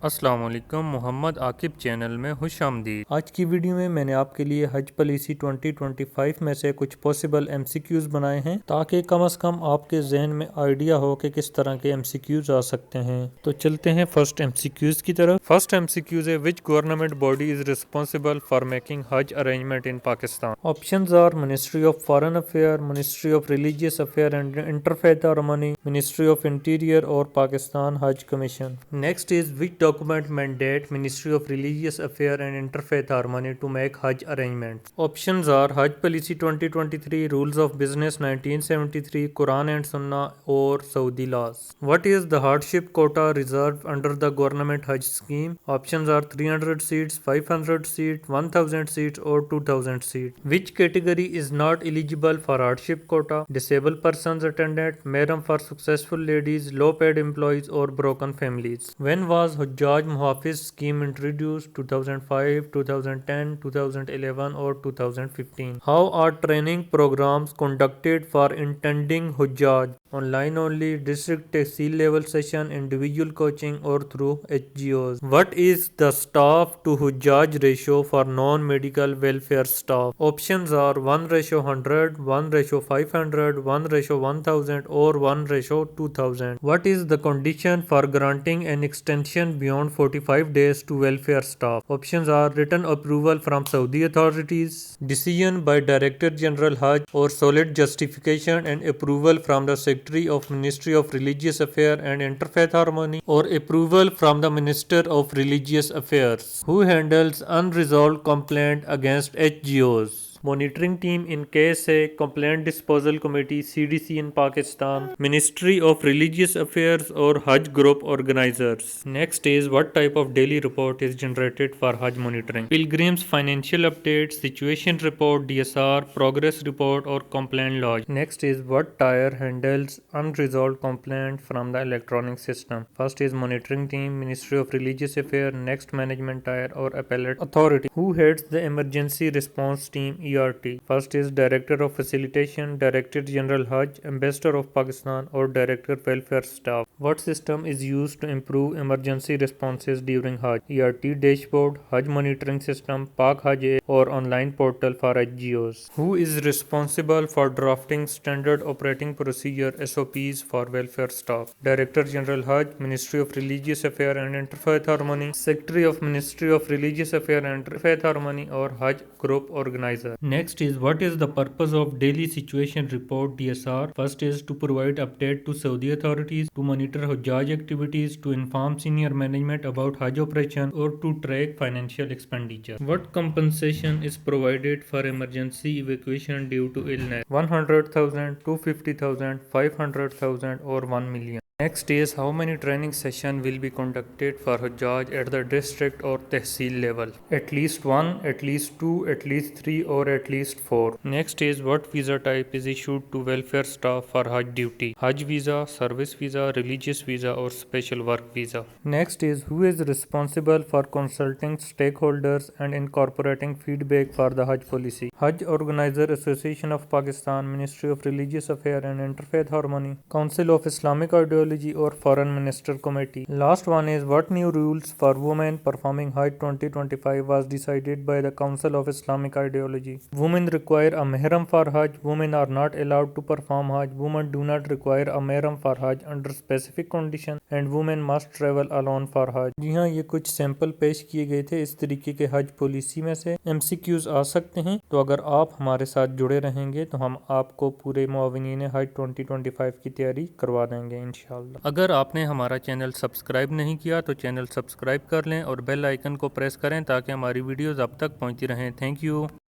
अस्सलाम वालेकुम। मोहम्मद आकिब चैनल में खुश आमदीद। आज की वीडियो में मैंने आपके लिए हज पॉलिसी 2025 में से कुछ पॉसिबल MCQs बनाए हैं ताकि कम से कम आपके जहन में आइडिया हो कि किस तरह के MCQs आ सकते हैं। तो चलते हैं फर्स्ट MCQs की तरफ। फर्स्ट MCQs है, which government body is responsible for making हज arrangement in Pakistan. Options are ministry of foreign affair, ministry of religious affair and interfaith harmony, ministry of interior और पाकिस्तान हज commission. Next is which document mandate Ministry of Religious Affairs and Interfaith Harmony to make Hajj arrangements. Options are Hajj Policy 2023, Rules of Business 1973, Quran and Sunnah or Saudi laws. What is the hardship quota reserved under the government Hajj scheme? Options are 300 seats, 500 seats, 1000 seats or 2000 seats. Which category is not eligible for hardship quota? Disabled persons attendant, mahram for successful ladies, low paid employees or broken families. When was Hujjaj Muhafiz scheme introduced? 2005, 2010, 2011 or 2015. How are training programs conducted for intending Hujjaj? Online only, district tehsil level session, individual coaching or through HGOs. What is the staff to Hujjaj ratio for non-medical welfare staff? Options are 1:100, 1:500, 1:1000 or 1:2000. What is the condition for granting an extension beyond 45 days to welfare staff? Options are written approval from Saudi authorities, decision by Director General Hajj or solid justification and approval from the Secretary of Ministry of Religious Affairs and Interfaith Harmony or approval from the Minister of Religious Affairs. Who handles unresolved complaint against HGOs? Monitoring team in KSA, Complaint Disposal Committee CDC in Pakistan, Ministry of Religious Affairs or Hajj group organizers. Next is what type of daily report is generated for Hajj monitoring? Pilgrims financial update, situation report, DSR, progress report or complaint lodge. Next is what tier handles unresolved complaint from the electronic system? First is monitoring team, Ministry of Religious Affairs, next management tier or appellate authority. Who heads the emergency response team ERT? First is Director of Facilitation, Director General Hajj, Ambassador of Pakistan or Director Welfare Staff. What system is used to improve emergency responses during Hajj? ERT dashboard, Hajj monitoring system, Pak Hajj or online portal for HGOs. Who is responsible for drafting standard operating procedure SOPs for welfare staff? Director General Hajj, Ministry of Religious Affairs and Interfaith Harmony, Secretary of Ministry of Religious Affairs and Interfaith Harmony or Hajj group organizer. Next is what is the purpose of daily situation report DSR? First is to provide update to Saudi authorities, to monitor Hajj activities, to inform senior management about Hajj operation or to track financial expenditure. What compensation is provided for emergency evacuation due to illness? 100,000, 250,000, 500,000 or 1 million. Next is how many training sessions will be conducted for Hajjaj at the district or tehsil level? At least 1, at least 2, at least 3 or at least 4. Next is what visa type is issued to welfare staff for Hajj duty? Hajj visa, service visa, religious visa or special work visa. Next is who is responsible for consulting stakeholders and incorporating feedback for the Hajj policy? Hajj Organizer Association of Pakistan, Ministry of Religious Affairs and Interfaith Harmony, Council of Islamic Ideology or Foreign Minister Committee. Last one is what new rules for women performing Hajj 2025 was decided by the Council of Islamic Ideology. Women require a mahram for Hajj. Women are not allowed to perform Hajj. Women do not require a mahram for Hajj under specific condition and women must travel alone for Hajj. जी हाँ, ये कुछ sample पेश किए गए थे। इस तरीके के हज पॉलिसी में से MCQs आ सकते हैं। तो अगर आप हमारे साथ जुड़े रहेंगे तो हम आपको पूरे मुआविनीन हज 2025 की तैयारी करवा देंगे इंशाअल्लाह। अगर आपने हमारा चैनल सब्सक्राइब नहीं किया तो चैनल सब्सक्राइब कर लें और बेल आइकन को प्रेस करें ताकि हमारी वीडियोस अब तक पहुंचती रहें। Thank you.